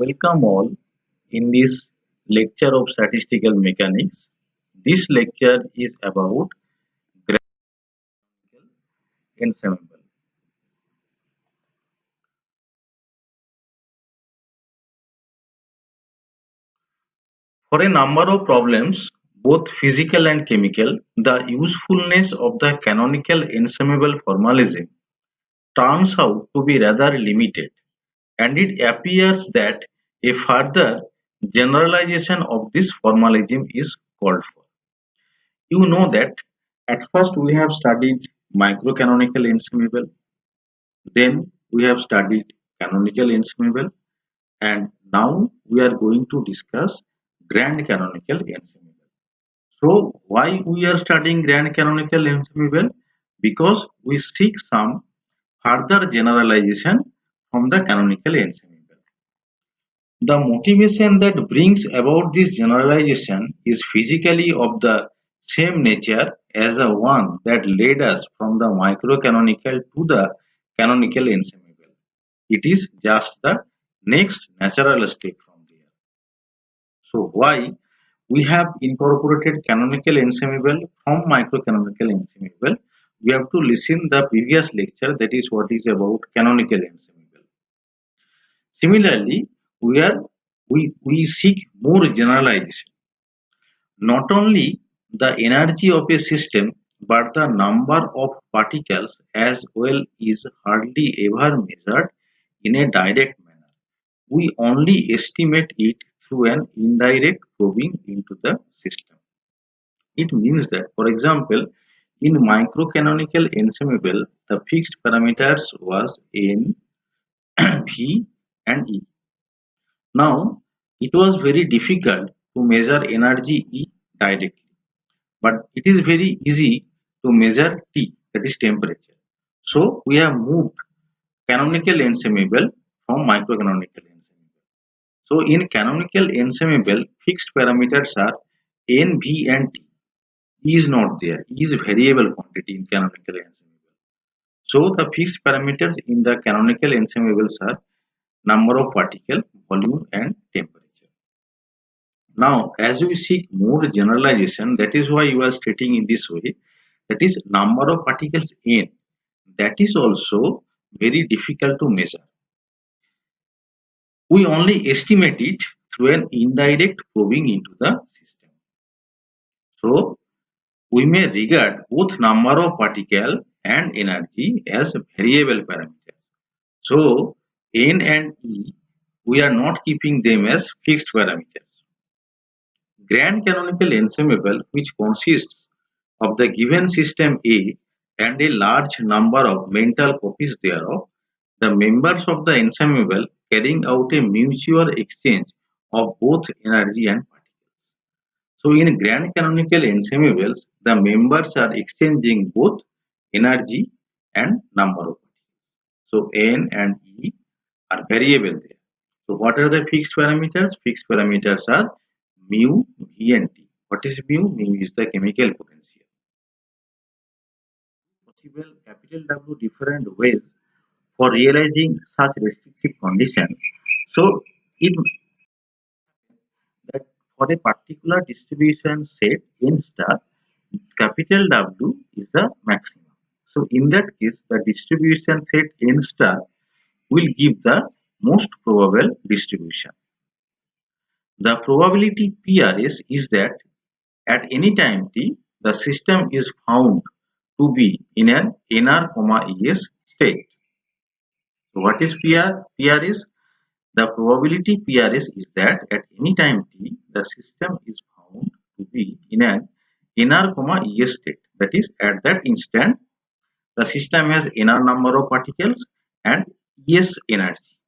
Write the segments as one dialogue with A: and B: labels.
A: Welcome all in this lecture of statistical mechanics. This lecture is about graphical ensemble. For a number of problems, both physical and chemical, the usefulness of the canonical ensemble formalism turns out to be rather limited, and it appears that a further generalization of this formalism is called for. You know that at first we have studied microcanonical ensemble, then we have studied canonical ensemble, and now we are going to discuss grand canonical ensemble. So why we are studying grand canonical ensemble? Because we seek some further generalization from the canonical ensemble. The motivation that brings about this generalization is physically of the same nature as the one that led us from the microcanonical to the canonical ensemble. It is just the next natural step from there. So why we have incorporated canonical ensemble from microcanonical ensemble? We have to listen the previous lecture, that is what is about canonical ensemble. Similarly, we seek more generalization. Not only the energy of a system, but the number of particles as well is hardly ever measured in a direct manner. We only estimate it through an indirect probing into the system. It means that, for example, in microcanonical ensemble, the fixed parameters was n, v, and e. Now, it was very difficult to measure energy E directly, but it is very easy to measure T, that is temperature. So, we have moved canonical ensemble from microcanonical ensemble. So, in canonical ensemble, fixed parameters are N, V, and T. E is not there. E is variable quantity in canonical ensemble. So, the fixed parameters in the canonical ensembles are number of particle, volume, and temperature. Now, as we seek more generalization, that is why you are stating in this way, that is number of particles n. That is also very difficult to measure. We only estimate it through an indirect probing into the system. So, we may regard both number of particle and energy as variable parameters. So, n and e, we are not keeping them as fixed parameters. Grand canonical ensemble, which consists of the given system A and a large number of mental copies thereof, the members of the ensemble carrying out a mutual exchange of both energy and particles. So, in grand canonical ensembles, the members are exchanging both energy and number of particles. So, N and E are variable there. So, what are the fixed parameters? Fixed parameters are mu, V, and T. What is mu? Mu is the chemical potential. Possible capital W different ways for realizing such restrictive conditions. So, it that for a particular distribution set n star, capital W is the maximum. So, in that case, the distribution set n star will give the most probable distribution. The probability PRS is that at any time t, the system is found to be in an NR, ES state. So what is PR? PR is the probability PRS is that at any time t, the system is found to be in an NR, ES state. That is, at that instant, the system has NR number of particles and ES energy.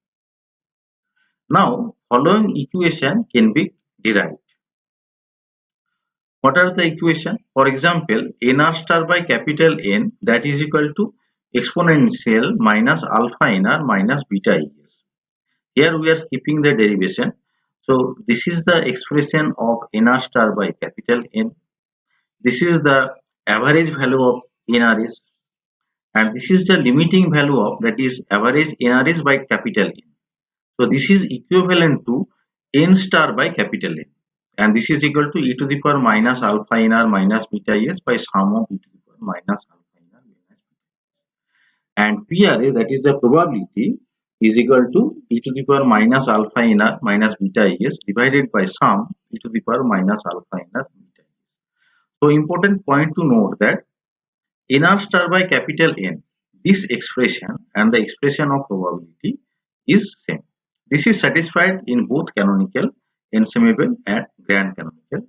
A: Now, following equation can be derived. What are the equation? For example, nr star by capital N, that is equal to exponential minus alpha nr minus beta es. Here we are skipping the derivation. So this is the expression of nr star by capital N. This is the average value of nrs, and this is the limiting value of, that is, average nrs by capital N. So this is equivalent to n star by capital N, and this is equal to e to the power minus alpha nr minus beta s by sum of e to the power minus alpha nr minus beta. And PRA, that is the probability, is equal to e to the power minus alpha nr minus beta s divided by sum e to the power minus alpha nr beta s. So important point to note that nr star by capital N, this expression and the expression of probability is same. This is satisfied in both canonical ensemble and grand canonical ensemble.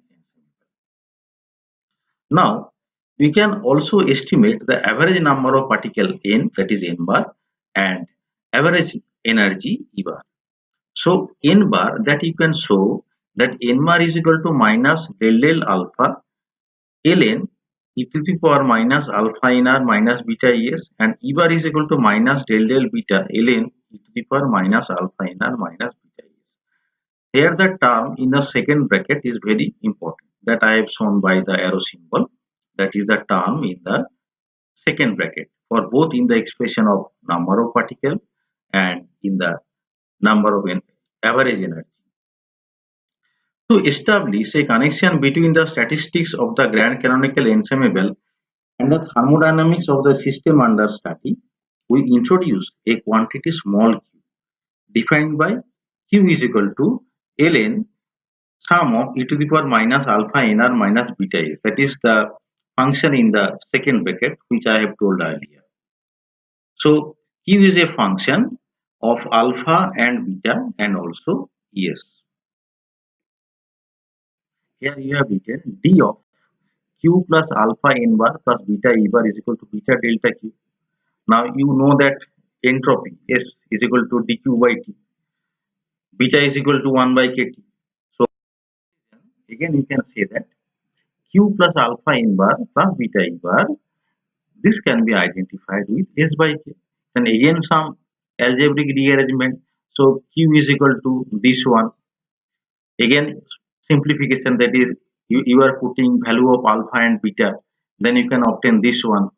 A: Now, we can also estimate the average number of particle n, that is n bar, and average energy E bar. So n bar, that you can show that n bar is equal to minus del del alpha ln e to the power minus alpha nr minus beta es, and E bar is equal to minus del del beta ln e to the power minus alpha nr minus beta es. Here the term in the second bracket is very important, that I have shown by the arrow symbol. That is the term in the second bracket for both in the expression of number of particle and in the number of average energy. To establish a connection between the statistics of the grand canonical ensemble and the thermodynamics of the system under study, we introduce a quantity small q defined by q is equal to ln sum of e to the power minus alpha nr minus beta s. That is the function in the second bracket which I have told earlier. So q is a function of alpha and beta and also es. Here you have written d of q plus alpha n bar plus beta e bar is equal to beta delta q. Now you know that entropy S is equal to dq by t. Beta is equal to 1 by kt. So again you can say that q plus alpha n bar plus beta e bar, this can be identified with S by k. Then again some algebraic rearrangement. So q is equal to this one. Again simplification, that is you are putting value of alpha and beta, then you can obtain this one.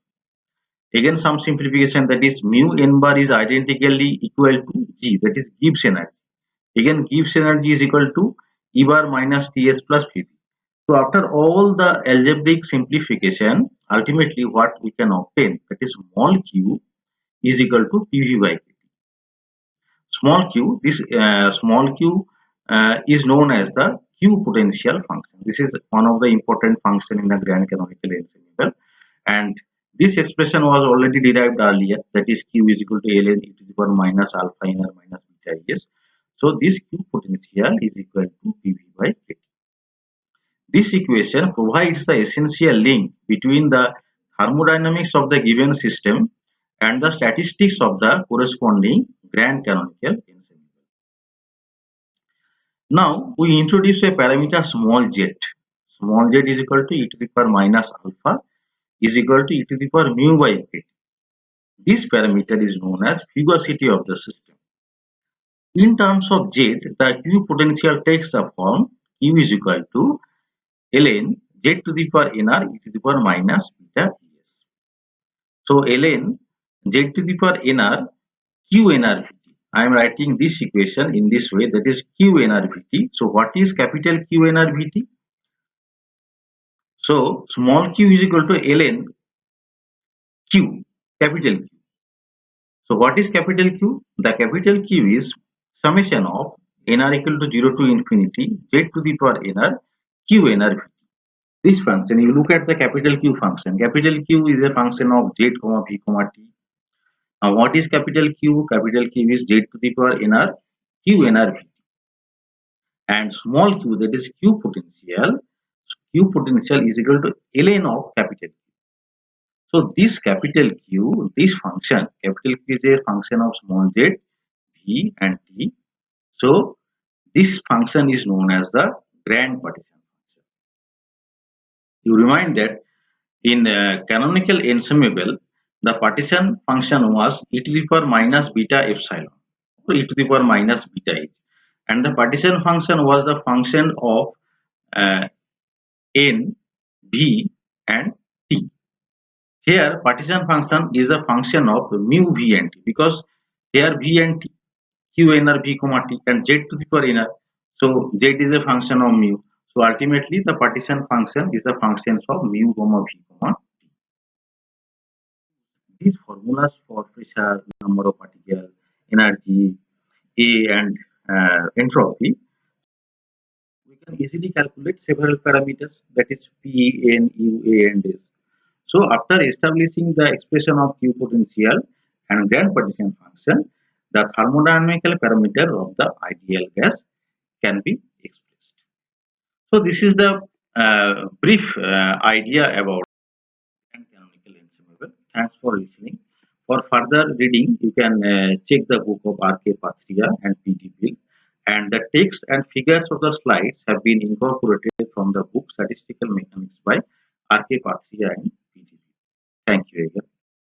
A: Again some simplification, that is mu n bar is identically equal to G, that is Gibbs energy. Again Gibbs energy is equal to E bar minus Ts plus Pv. So after all the algebraic simplification, ultimately what we can obtain, that is small q is equal to Pv by Kt. Small q, this small q is known as the q potential function. This is one of the important function in the grand canonical ensemble, and this expression was already derived earlier, that is q is equal to ln e to the power minus alpha nr minus beta s. So this q potential is equal to Pv by Kt. This equation provides the essential link between the thermodynamics of the given system and the statistics of the corresponding grand canonical ensemble. Now we introduce a parameter small z. Small z is equal to e to the power minus alpha is equal to e to the power mu by k. This parameter is known as fugacity of the system. In terms of z, the q potential takes the form q is equal to ln z to the power nr e to the power minus beta es. So ln z to the power nr q nr vt. I am writing this equation in this way, that is q nr vt. So what is capital Q nr vt? So small q is equal to ln q, capital Q. So what is capital Q? The capital Q is summation of nr equal to 0 to infinity z to the power nr q nr vt. This function, you look at the capital Q function. Capital Q is a function of z comma v comma t. Now what is capital Q? Capital Q is z to the power nr q nr v. And small q, that is q potential is equal to ln of capital Q. So this capital Q, this function, capital Q is a function of small z, v and t. So this function is known as the grand partition function. You remind that in canonical ensemble, the partition function was e to the power minus beta epsilon, or e to the power minus beta h, and the partition function was the function of uh, n, v and t. Here partition function is a function of mu v and t, because here v and t. q nr v comma t and z to the power nr. So z is a function of mu. So ultimately the partition function is a function of mu comma v comma t. These formulas for pressure, number of particles, energy, A and entropy, we can easily calculate several parameters, that is P, N, U, A and S. So after establishing the expression of Q potential and grand partition function, the thermodynamical parameter of the ideal gas can be expressed. So this is the brief idea about and canonical ensemble. Thanks for listening. For further reading, you can check the book of R.K. Patria and P.D. Bill. And the text and figures of the slides have been incorporated from the book Statistical Mechanics by R.K. Patria and P.D. Bill. Thank you again.